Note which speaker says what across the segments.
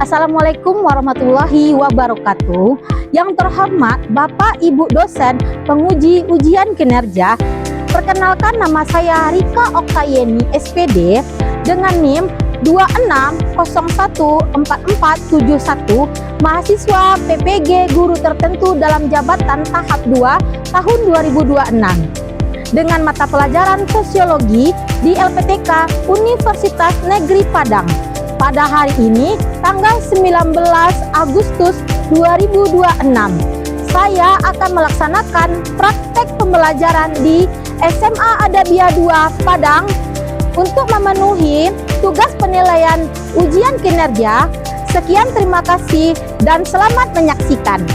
Speaker 1: Assalamualaikum warahmatullahi wabarakatuh. Yang terhormat Bapak Ibu dosen penguji ujian kinerja, perkenalkan nama saya Rika Oktayeni SPD dengan NIM 26014471, mahasiswa PPG guru tertentu dalam jabatan tahap 2 tahun 2026 dengan mata pelajaran sosiologi di LPTK Universitas Negeri Padang. Pada hari ini, tanggal 19 Agustus 2026, saya akan melaksanakan praktek pembelajaran di SMA Adabiyah 2 Padang untuk memenuhi tugas penilaian ujian kinerja. Sekian, terima kasih dan selamat menyaksikan.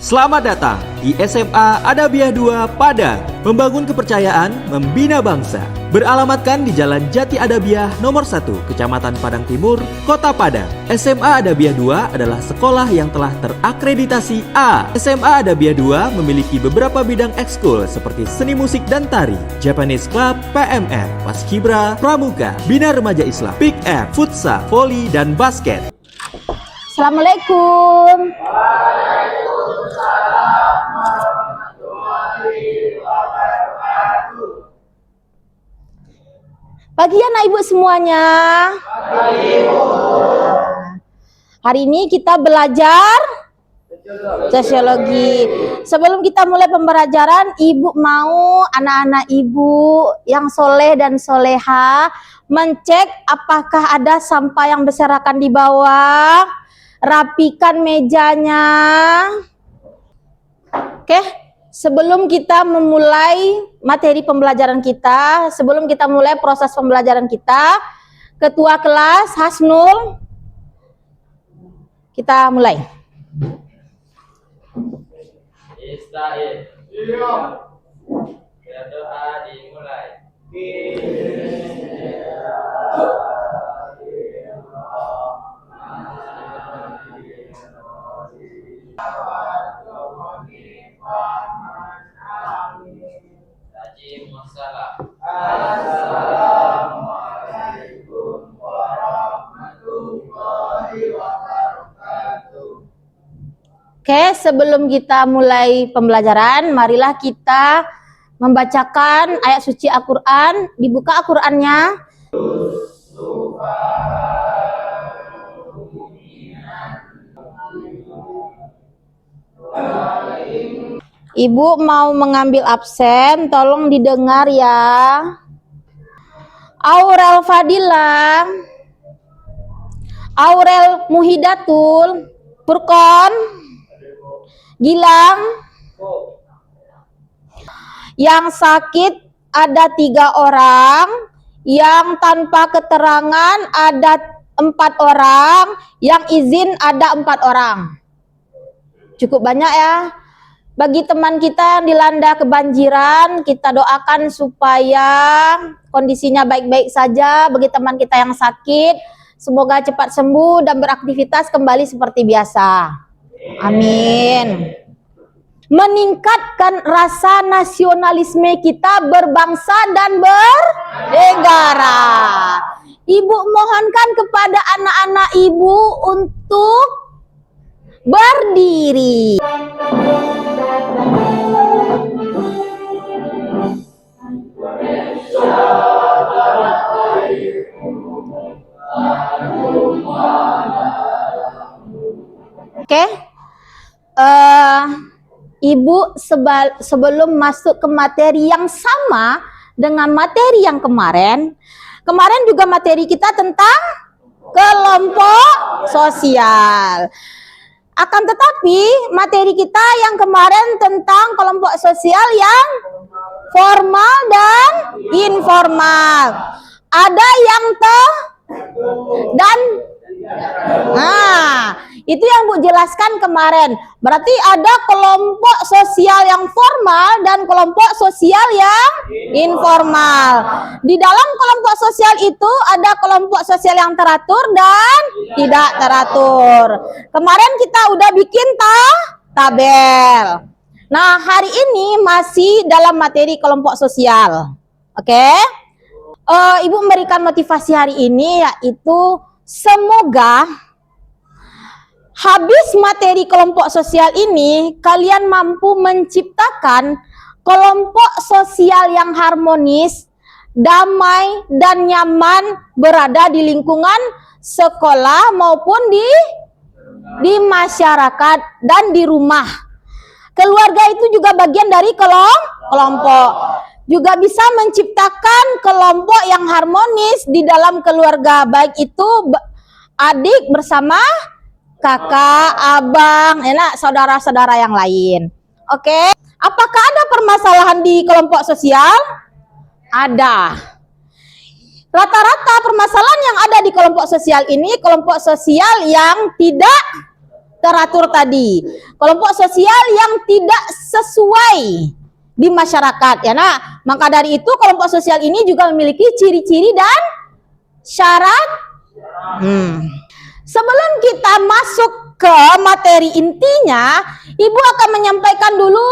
Speaker 2: Selamat datang di SMA Adabiyah 2 Padang, membangun kepercayaan, membina bangsa. Beralamatkan di Jalan Jati Adabiyah nomor 1, Kecamatan Padang Timur, Kota Padang. SMA Adabiyah 2 adalah sekolah yang telah terakreditasi A. SMA Adabiyah 2 memiliki beberapa bidang ekskul seperti seni musik dan tari, Japanese Club, PMR, Paskibra, Pramuka, Bina Remaja Islam, Pick Up, Futsal, Voli, dan Basket.
Speaker 1: Assalamualaikum. Pagi anak ibu semuanya. Pagi, Ibu. Hari ini kita belajar sosiologi. Sebelum kita mulai pembelajaran, ibu mau anak-anak ibu yang soleh dan soleha mencek apakah ada sampah yang berserakan di bawah, rapikan mejanya. Oke. Sebelum kita memulai materi pembelajaran kita, sebelum kita mulai proses pembelajaran kita, Ketua kelas Hasnul, kita mulai.
Speaker 3: Berdoa dimulai. Assalamualaikum warahmatullahi wabarakatuh.
Speaker 1: Oke, sebelum kita mulai pembelajaran, marilah kita membacakan ayat suci Al-Quran. Dibuka Al-Qurannya. Ibu mau mengambil absen, tolong didengar ya. Aurel Fadila, Aurel Muhidatul, Furqon, Gilang. Yang sakit ada 3 orang, yang tanpa keterangan ada 4 orang, yang izin ada 4 orang. Cukup banyak ya. Bagi teman kita yang dilanda kebanjiran, kita doakan supaya kondisinya baik-baik saja. Bagi teman kita yang sakit, semoga cepat sembuh dan beraktivitas kembali seperti biasa. Amin. Meningkatkan rasa nasionalisme kita berbangsa dan bernegara. Ibu mohonkan kepada anak-anak ibu untuk berdiri. Oke, Ibu sebelum masuk ke materi yang sama dengan materi yang kemarin juga materi kita tentang kelompok sosial. Akan tetapi materi kita yang kemarin tentang kelompok sosial yang formal dan informal. Ada yang itu yang Bu jelaskan kemarin. Berarti ada kelompok sosial yang formal dan kelompok sosial yang informal. Di dalam kelompok sosial itu ada kelompok sosial yang teratur dan tidak teratur. Kemarin kita udah bikin tabel. Nah, hari ini masih dalam materi kelompok sosial. Oke? Ibu memberikan motivasi hari ini yaitu semoga habis materi kelompok sosial ini, kalian mampu menciptakan kelompok sosial yang harmonis, damai, dan nyaman berada di lingkungan sekolah maupun di masyarakat dan di rumah. Keluarga itu juga bagian dari kelompok. Juga bisa menciptakan kelompok yang harmonis di dalam keluarga, baik itu adik bersama kakak, abang, saudara-saudara yang lain. Oke, apakah ada permasalahan di kelompok sosial? Ada. Rata-rata permasalahan yang ada di kelompok sosial ini kelompok sosial yang tidak teratur tadi, kelompok sosial yang tidak sesuai di masyarakat, ya nak. Maka dari itu kelompok sosial ini juga memiliki ciri-ciri dan syarat. Sebelum kita masuk ke materi intinya, Ibu akan menyampaikan dulu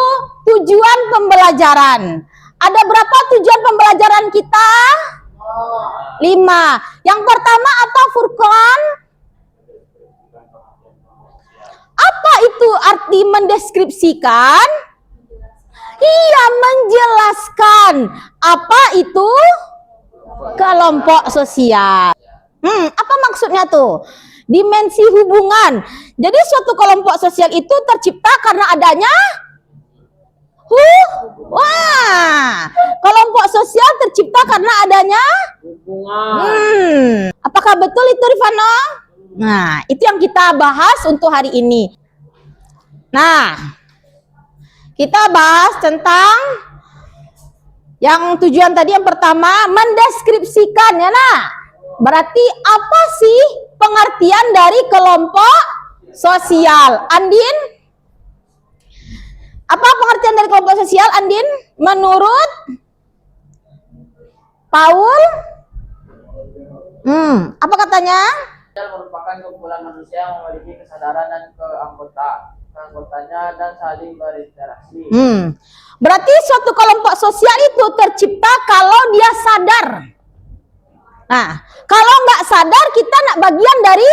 Speaker 1: tujuan pembelajaran. Ada berapa tujuan pembelajaran kita? 5. Yang pertama apa, Furqan? Apa itu arti mendeskripsikan? Iya, menjelaskan apa itu kelompok sosial. Apa maksudnya tuh? Dimensi hubungan. Jadi suatu kelompok sosial itu tercipta karena adanya kelompok sosial tercipta karena adanya hubungan. Apakah betul itu, Rifano? Nah, itu yang kita bahas untuk hari ini. Nah, kita bahas tentang yang tujuan tadi. Yang pertama, mendeskripsikan, ya nak. Berarti apa sih pengertian dari kelompok sosial? Andin? Apa pengertian dari kelompok sosial, Andin? Menurut Paul? Apa katanya?
Speaker 3: Sosial merupakan kumpulan manusia yang memiliki kesadaran dan keanggotanya dan saling berinteraksi.
Speaker 1: Berarti suatu kelompok sosial itu tercipta kalau dia sadar. Nah, kalau nggak sadar kita nak bagian dari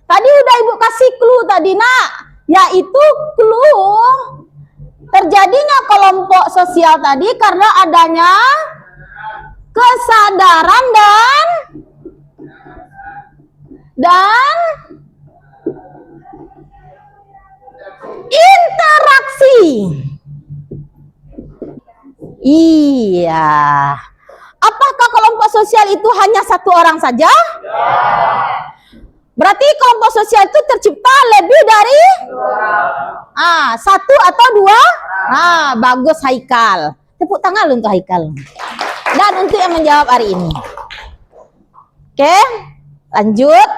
Speaker 1: tadi udah Ibu kasih clue tadi, nak, yaitu clue terjadinya kelompok sosial tadi karena adanya kesadaran dan interaksi. Iya. Apakah kelompok sosial itu hanya satu orang saja? Berarti kelompok sosial itu tercipta lebih dari satu atau dua? Bagus Haikal. Tepuk tangan untuk Haikal. Dan untuk yang menjawab hari ini. Oke, lanjut.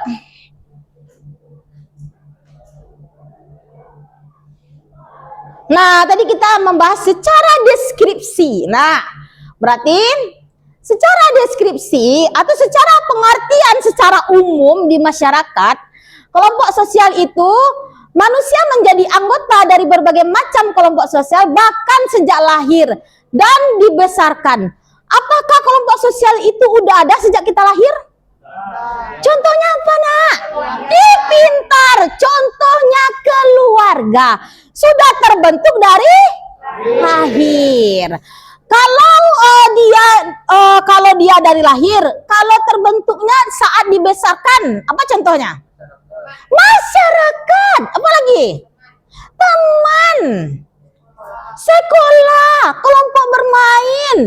Speaker 1: Nah, tadi kita membahas secara deskripsi. Nah, berarti secara deskripsi atau secara pengertian secara umum di masyarakat, kelompok sosial itu manusia menjadi anggota dari berbagai macam kelompok sosial bahkan sejak lahir dan dibesarkan. Apakah kelompok sosial itu udah ada sejak kita lahir? Contohnya apa, nak? Pintar. Contohnya keluarga. Sudah terbentuk dari lahir. Kalau dia dari lahir, kalau terbentuknya saat dibesarkan, apa contohnya? Masyarakat. Apa lagi? Teman. Sekolah, kelompok bermain.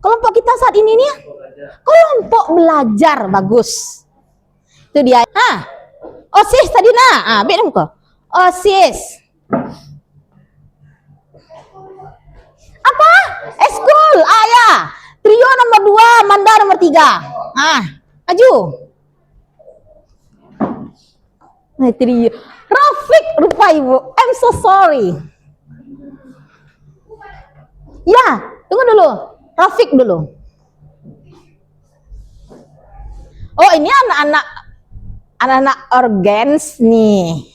Speaker 1: Kelompok kita saat ini nih, kelompok belajar. Bagus. Itu dia. OSIS tadi, nak. Beda muka. OSIS. Apa? Eskul. Ya. Trio nomor 2, Manda nomor 3. Maju. Trio. Rafiq rupa Ibu. I'm so sorry. Ya, tunggu dulu. Rafiq dulu. Oh, ini anak-anak organs nih.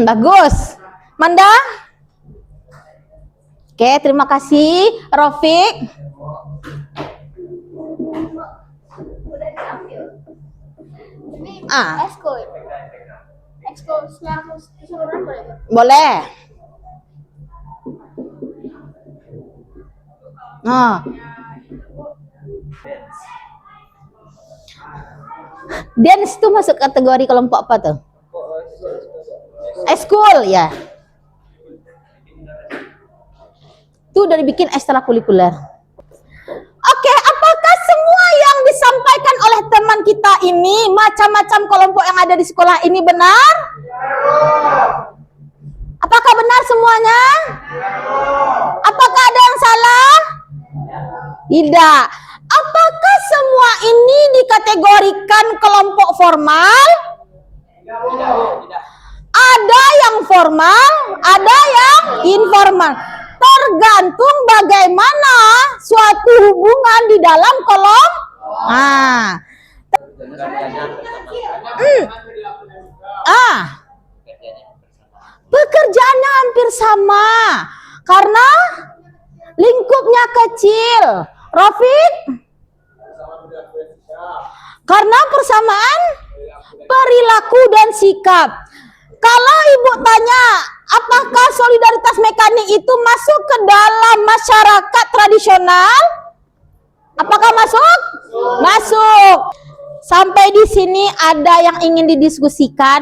Speaker 1: Bagus. Manda? Oke, terima kasih. Rafiq?
Speaker 4: Ekskul. Ekskul secara keseluruhan boleh nggak?
Speaker 1: Boleh. Nah. Dance itu masuk kategori kelompok apa tuh? Ekskul ya. Itu udah dibikin ekstrakurikuler. Oke, apakah semua yang disampaikan oleh teman kita ini, macam-macam kelompok yang ada di sekolah ini benar? Apakah benar semuanya? Apakah ada yang salah? Tidak. Apakah semua ini dikategorikan kelompok formal? Ada yang formal, ada yang informal. Tergantung bagaimana suatu hubungan di dalam kelompok. Pekerjaannya hampir sama karena lingkupnya kecil. Rafiq? Karena persamaan perilaku dan sikap. Kalau ibu tanya, apakah solidaritas mekanik itu masuk ke dalam masyarakat tradisional? Apakah masuk? Masuk. Sampai di sini ada yang ingin didiskusikan?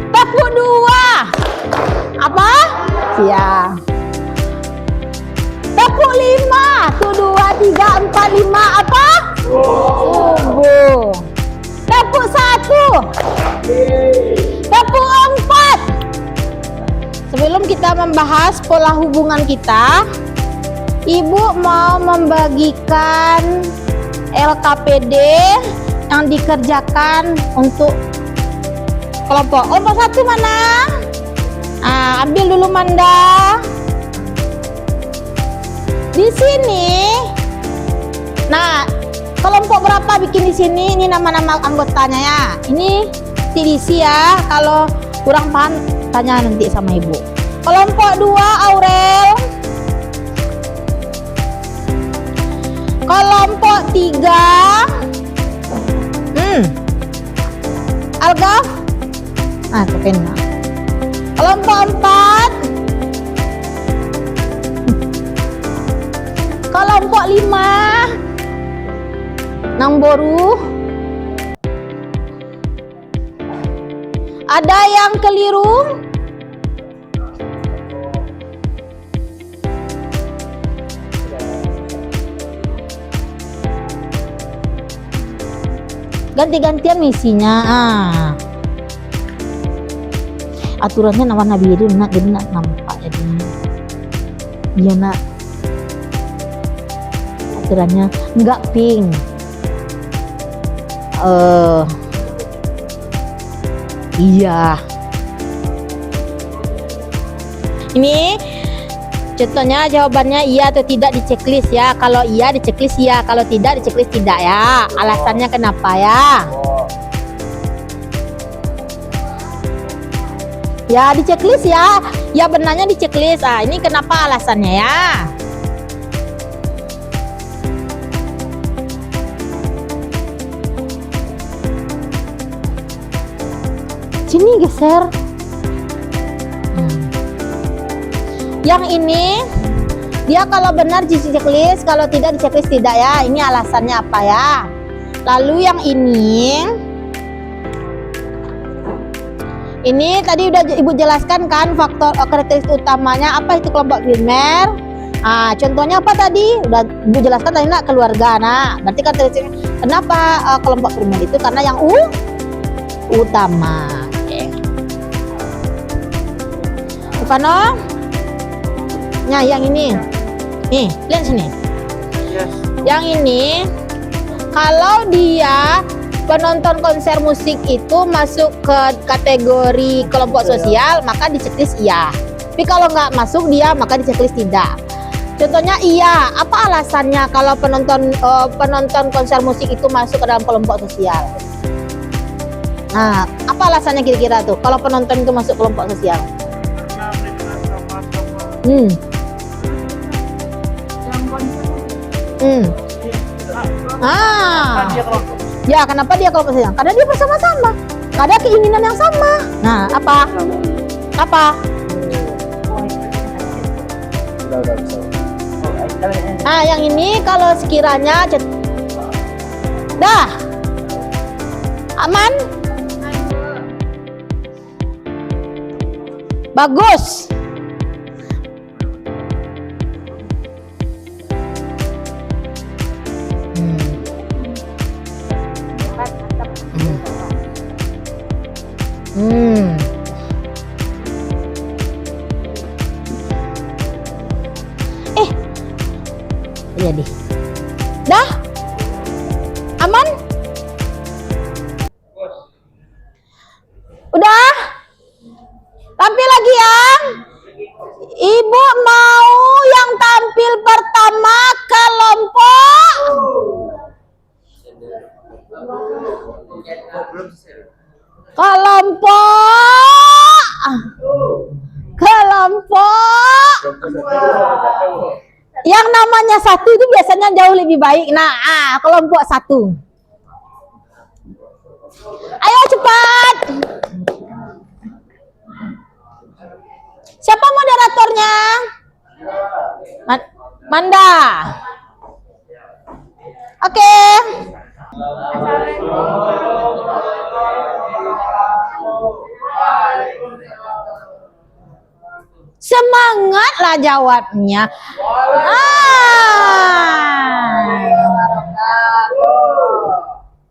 Speaker 1: Tepuk 2. Apa? Ya. Tepuk 5. 1, 2, 3, 4, 5. Apa? Subuh. Tepuk 1. Tepuk 4. Sebelum kita membahas pola hubungan kita, Ibu mau membagikan LKPD yang dikerjakan untuk kelompok. Kelompok 1 mana? Ambil dulu Manda. Di sini. Nah, kelompok berapa bikin di sini? Ini nama-nama anggotanya ya. Ini TDC ya. Kalau kurang paham tanya nanti sama Ibu. Kelompok 2 Aurel. Kelompok 3 Algaf. Kepena. Kelompok 4 kelompok 5 Nangboru. Ada yang keliru? Ganti-gantian misinya. Aturannya warna biru nak, jadi nak nampak jadinya. Iya nak. Aturannya enggak pink. Iya. Ini contohnya jawabannya iya atau tidak di checklist ya. Kalau iya di checklist iya, kalau tidak di checklist tidak ya. Alasannya kenapa ya? Ya di checklist ya. Ya benarnya di checklist. Ini kenapa alasannya ya? Sini geser. Yang ini dia kalau benar di checklist, kalau tidak di checklist tidak ya. Ini alasannya apa ya? Lalu yang ini tadi udah Ibu jelaskan kan faktor karakteristik utamanya apa itu kelompok primer. Contohnya apa tadi? Udah Ibu jelaskan tadi nak keluarga. Nah, berarti karakteristik kenapa kelompok primer itu karena yang utama. Ivano? Nah, yang ini. Nih, lihat sini.
Speaker 3: Yes.
Speaker 1: Yang ini kalau dia penonton konser musik itu masuk ke kategori kelompok sosial, maka di checklist iya. Tapi kalau nggak masuk dia, maka di checklist tidak. Contohnya iya, apa alasannya kalau penonton konser musik itu masuk ke dalam kelompok sosial? Nah, apa alasannya kira-kira tuh kalau penonton itu masuk kelompok sosial? Ya kenapa dia kelompok sosial? Karena dia bersama-sama, ada keinginan yang sama. Nah, apa? Nah, yang ini kalau sekiranya dah aman, bagus. Iya deh. Dah? Aman? Udah? Tampil lagi yang? Ibu mau yang tampil pertama kelompok yang namanya satu itu biasanya jauh lebih baik. Nah, kelompok satu. Ayo cepat. Siapa moderatornya? Manda. Oke. Semangatlah jawabnya.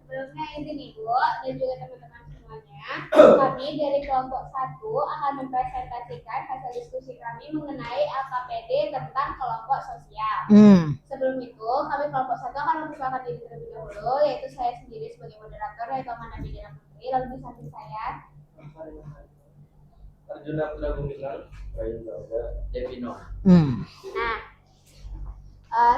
Speaker 4: Sebelumnya izin Ibu dan juga teman-teman semuanya, kami dari kelompok 1 akan mempresentasikan hasil diskusi kami mengenai AKPD tentang kelompok sosial. Sebelum itu, kami kelompok 1 akan memperkenalkan diri terlebih dahulu, yaitu saya sendiri sebagai moderator, yaitu Amanda Bidana Putri, lalu di samping saya
Speaker 3: Arjuna Putra Gumilang, Devino.
Speaker 4: Nah,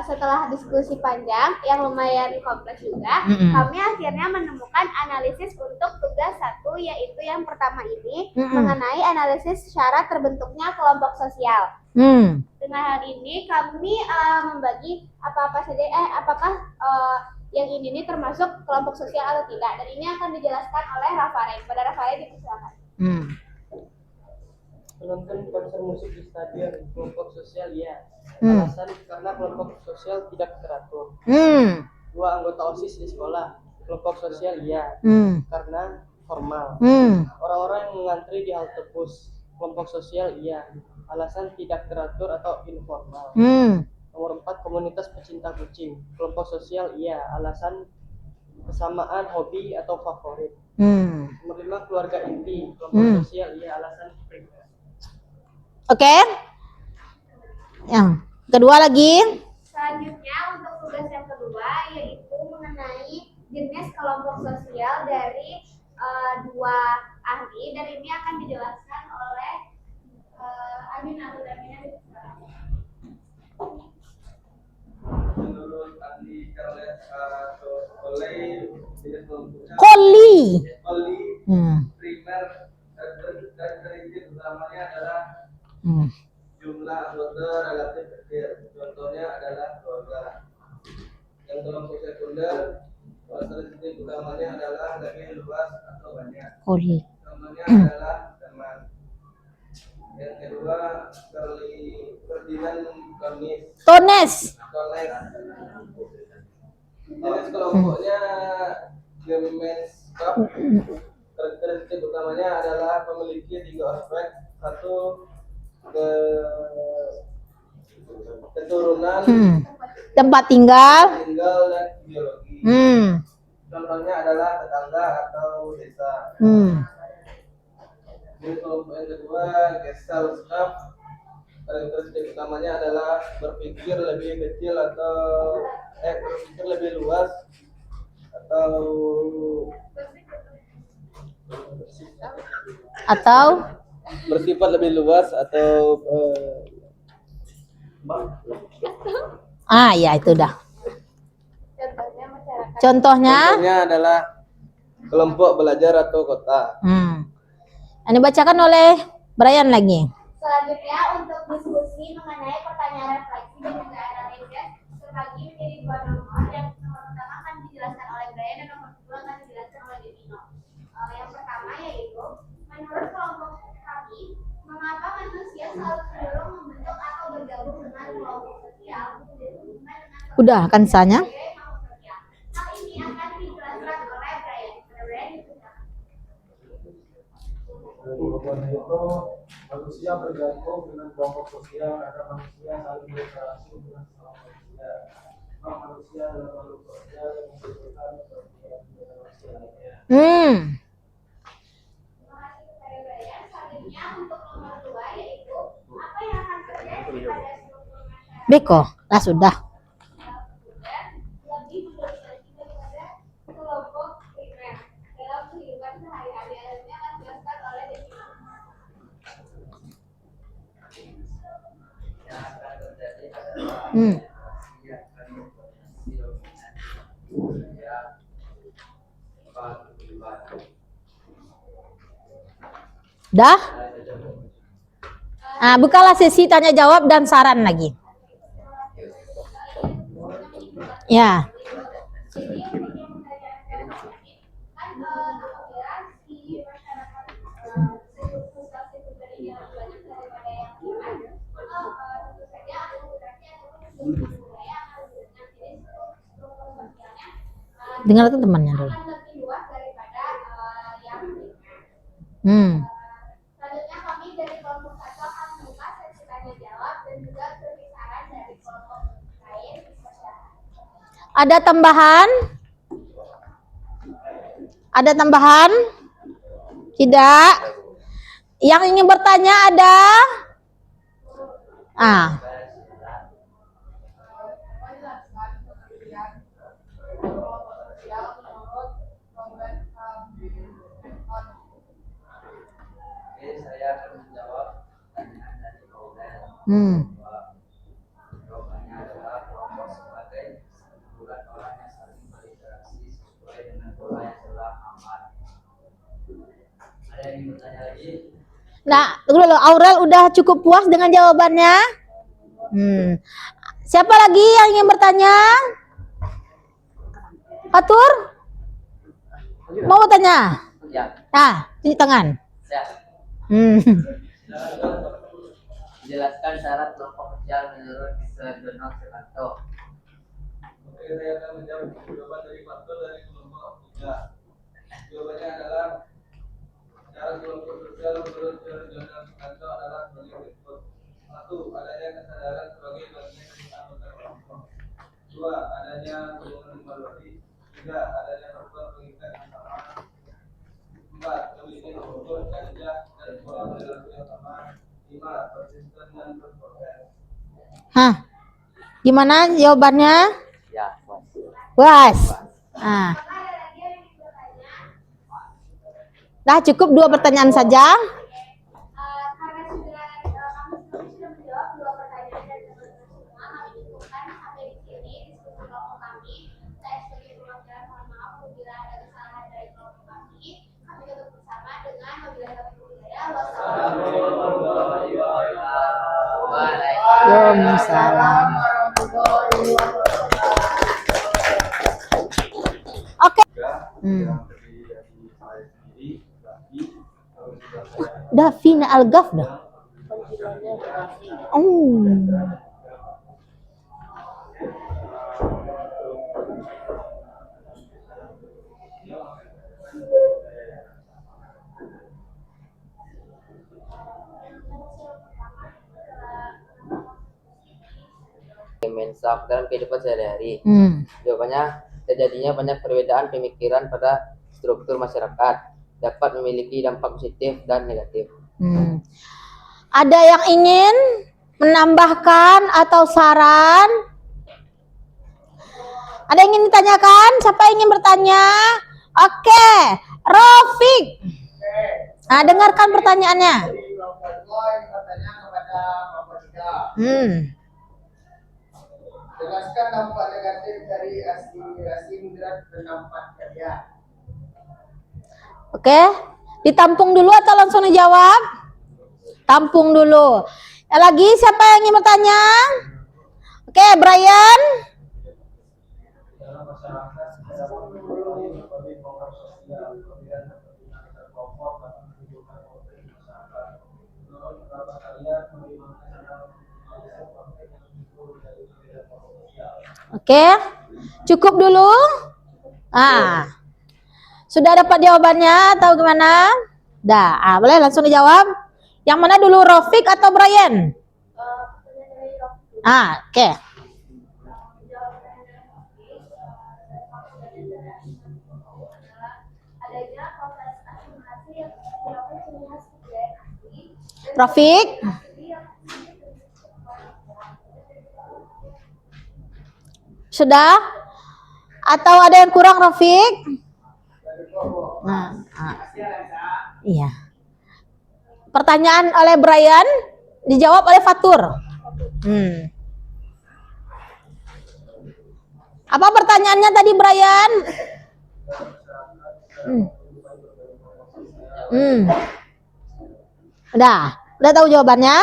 Speaker 4: setelah diskusi panjang yang lumayan kompleks juga, kami akhirnya menemukan analisis untuk tugas 1, yaitu yang pertama ini mengenai analisis syarat terbentuknya kelompok sosial. Dengan hal ini kami membagi apa-apa saja, apakah yang ini termasuk kelompok sosial atau tidak, dan ini akan dijelaskan oleh Rafael. Pada Rafael dipersilakan.
Speaker 3: Penonton konser musik di stadion kelompok sosial ya. Alasan karena kelompok sosial tidak teratur. 2 anggota OSIS di sekolah kelompok sosial ya. Karena formal. Orang-orang yang mengantri di halte bus kelompok sosial iya. Alasan tidak teratur atau informal. Nomor 4 komunitas pecinta kucing kelompok sosial iya. Alasan kesamaan hobi atau favorit. Nomor 5 keluarga inti kelompok sosial iya. Alasan privat.
Speaker 1: Oke. Yang kedua lagi.
Speaker 4: Selanjutnya untuk tugas yang kedua yaitu mengenai jenis kelompok sosial dari 2 ahli, dan ini akan dijelaskan oleh Adina atau Damina.
Speaker 3: Menurut ahli Charles
Speaker 1: Koli.
Speaker 3: primer karakteristik utamanya adalah jumlah anggota relatif kecil. Contohnya adalah keluarga. Yang kelompok sekunder karakteristik utamanya adalah lebih luas atau banyak.
Speaker 1: Koli.
Speaker 3: Contohnya adalah teman. Yang kedua Ferdinand
Speaker 1: Tones.
Speaker 3: Jenis kelompoknya Gemens Cup. Karakteristik utamanya adalah memiliki 3 aspek. 1 keturunan,
Speaker 1: Tempat tinggal.
Speaker 3: dan biologi. Contohnya adalah tetangga atau desa. Jadi kelompok yang kedua Gesellschaft. Karakteristik utamanya adalah berpikir lebih kecil atau berpikir lebih luas
Speaker 1: Atau
Speaker 3: bersifat lebih luas atau
Speaker 1: Ah, ya itu dah.
Speaker 4: Contohnya masyarakat.
Speaker 1: Contohnya,
Speaker 3: Contohnya adalah kelompok belajar atau kota.
Speaker 1: Ini bacakan oleh Brian lagi.
Speaker 4: Selanjutnya untuk diskusi mengenai pertanyaan refleksi dan juga analisis terbagi menjadi dua nomor. Yang nomor pertama akan dijelaskan oleh Brian dan nomor kedua akan dijelaskan oleh Devino. Yang pertama yaitu menurut kelompok kami, mengapa manusia selalu cenderung membentuk atau bergabung dengan kelompok sosial?
Speaker 1: Udah kan sanya?
Speaker 4: Hal ini akan dijelaskan oleh Brian. Brian dipersilakan.
Speaker 5: Jawabannya itu manusia bergabung dengan kelompok sosial karena manusia saling berinteraksi dengan sesama manusia. Memang manusia adalah makhluk sosial yang membutuhkan kepercayaan dengan manusia lainnya.
Speaker 4: Terima kasih kepada Brian. Selanjutnya untuk nomor 2 yaitu apa yang akan terjadi pada struktur masyarakat
Speaker 1: Beko, lah sudah.
Speaker 4: lebih mendominasi daripada kelompok primer dalam kehidupan sehari-hari. Akhirnya akan dijelaskan oleh Devino.
Speaker 1: Dah? Nah, bukalah sesi tanya jawab dan saran lagi. Ya.
Speaker 4: Jadi untuk yang menanyakan kan apabila si masyarakat sosial itu dari yang banyak daripada yang primer, tentu saja akumulasi ataupun budaya akan banyak. Jadi struktur sosialnya
Speaker 1: Dengar itu temannya dulu.
Speaker 4: akan lebih luas daripada yang primer. Selanjutnya kami dari kelompok 1 akan membuka sesi tanya jawab dan juga beri saran dari kelompok lain.
Speaker 1: Ada tambahan? Ada tambahan? Tidak. Yang ingin bertanya ada?
Speaker 3: Saya akan menjawab pertanyaan dari Aurel. Jawabannya adalah kelompok sebagai kumpulan orang yang saling berinteraksi sesuai dengan pola yang telah aman. Ada yang ingin bertanya lagi?
Speaker 1: Nah, tunggu dulu. Aurel udah cukup puas dengan jawabannya? Siapa lagi yang ingin bertanya? Atur? Mau bertanya?
Speaker 3: Ya.
Speaker 1: Nah, tunjuk tangan.
Speaker 3: Ya. Jelaskan syarat kelompok sosial menurut Dono Suharto.
Speaker 5: Oke, saya akan menjawab jawaban dari faktor dari kelompok 3. Jawabannya adalah syarat kelompok sosial menurut Dono Suharto adalah sebagai berikut. 1. Adanya kesadaran sebagai bagian dari anggota kelompok. 2. Adanya hubungan evaluasi. 3. Adanya faktor pengikat yang sama. 4. Memiliki struktur kerja dan pola perilaku yang sama. 5. Persisten dan berproses.
Speaker 1: Gimana jawabannya?
Speaker 3: Ya,
Speaker 1: Puas. Dah cukup 2 pertanyaan saja.
Speaker 4: Karena sudah kami sudah menjawab 2 pertanyaan dari teman-teman semua, kami cukupkan sampai di sini diskusi kelompok kami. Saya sebagai perwakilan mohon maaf apabila ada kesalahan dari kelompok kami. Kami tutup bersama dengan wabillahi taufiq wal hidayah.
Speaker 1: Waalaikumsalam. Oke.
Speaker 5: Yang terdiri dari saya sendiri,
Speaker 1: Davina Al-Ghafda.
Speaker 3: Mensak dalam kehidupan sehari-hari. Jawabannya, terjadinya banyak perbedaan pemikiran pada struktur masyarakat dapat memiliki dampak positif dan negatif.
Speaker 1: Ada yang ingin menambahkan atau saran? Ada yang ingin ditanyakan? Siapa yang ingin bertanya? Oke, Rafiq. Nah, dengarkan pertanyaannya.
Speaker 3: Jelaskan dampak negatif dari asimilasi migran pendapat kalian.
Speaker 1: Oke, ditampung dulu atau langsung dijawab? Tampung dulu. Lagi siapa yang ingin bertanya? Oke, Brian.
Speaker 5: Dalam masyarakat ada sebagai kelompok sosial, kemudian kelompok dan menunjukkan konflik masyarakat. Menurut pendapat kalian, bagaimana cara mengatasi konflik yang timbul dari perbedaan kelompok sosial?
Speaker 1: Oke, cukup dulu. Sudah dapat jawabannya atau gimana? Dah, boleh langsung dijawab. Yang mana dulu, Rofik atau Brian? Oke.
Speaker 4: Adanya proses asimilasi yang merupakan ciri khas budaya asli.
Speaker 1: Rofik. Sudah? Atau ada yang kurang, Rofik? Iya. Pertanyaan oleh Brian dijawab oleh Fatur. Apa pertanyaannya tadi, Brian? Udah tahu jawabannya?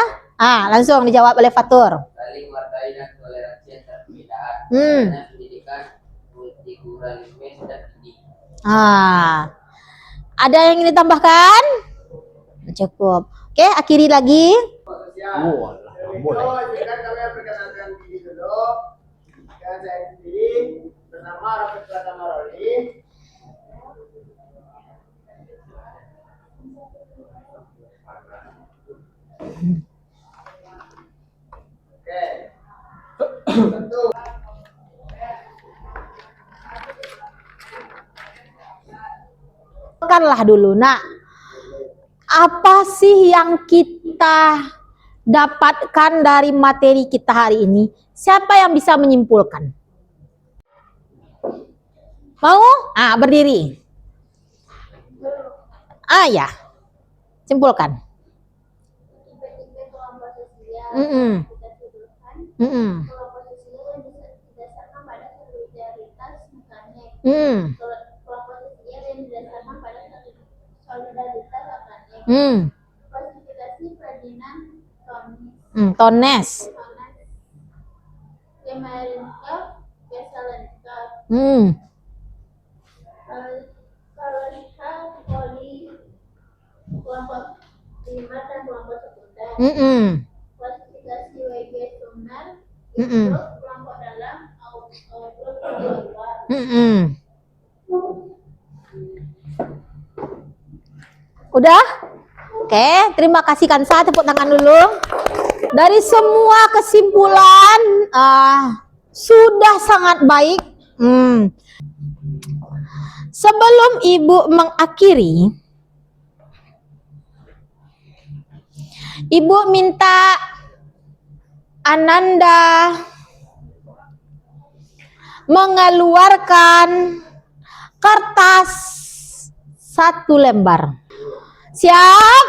Speaker 1: Langsung dijawab oleh Fatur.
Speaker 6: Saling menghargai dan toleransi antar perbedaan. Pendidikan multikulturalisme sudah tinggi.
Speaker 1: Ada yang ingin ditambahkan? Cukup. Oke, akhiri lagi.
Speaker 3: Kan kami perkenalkan diri dulu. Dan saya sendiri bernama Raffi Pratama Roli. Oke. Tentu.
Speaker 1: Kanlah dulu. Nah, apa sih yang kita dapatkan dari materi kita hari ini? Siapa yang bisa menyimpulkan? Mau? Berdiri. Ya. Simpulkan.
Speaker 4: Tipe-tipe kelompok sosial kita tuduhkan. Kelompok sosial yang didasarkan pada solidaritas mekanik. Kelompok sosial yang didasarkan pada solidaritas mekanik. Klasifikasi Ferdinand
Speaker 1: Tones.
Speaker 4: Yamarenko, Veselenko, Kalonka, Poli, kelompok primer dan kelompok sekunder. Klasifikasi WG Sumner, grup kelompok dalam, grup kelompok luar.
Speaker 1: Udah? Oke, terima kasih Kansa, tepuk tangan dulu. Dari semua kesimpulan sudah sangat baik. Sebelum Ibu mengakhiri, Ibu minta Ananda mengeluarkan kertas 1 lembar. Siap?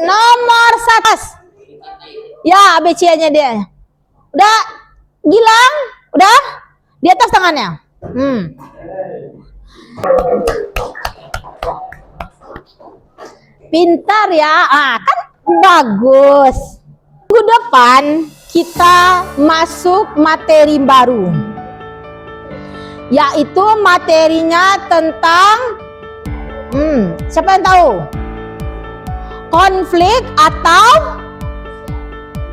Speaker 1: Nomor 1. Ya, ABC-nya dia. Udah? Gilang? Udah? Di atas tangannya. Pintar ya. Kan bagus. Minggu depan kita masuk materi baru. Yaitu materinya tentang siapa yang tahu? Konflik atau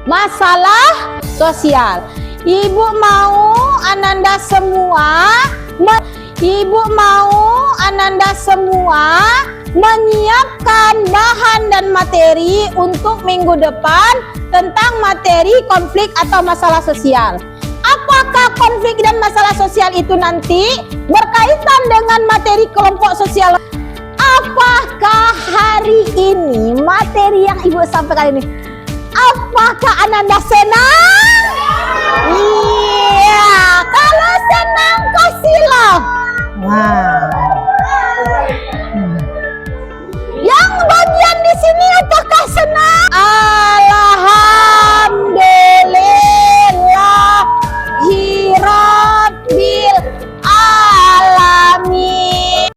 Speaker 1: masalah sosial. Ibu mau Ananda semua menyiapkan bahan dan materi untuk minggu depan tentang materi konflik atau masalah sosial. Apakah konflik dan masalah sosial itu nanti berkaitan dengan materi kelompok sosial? Apakah hari ini materi yang Ibu sampaikan ini, apakah Ananda senang? Iya,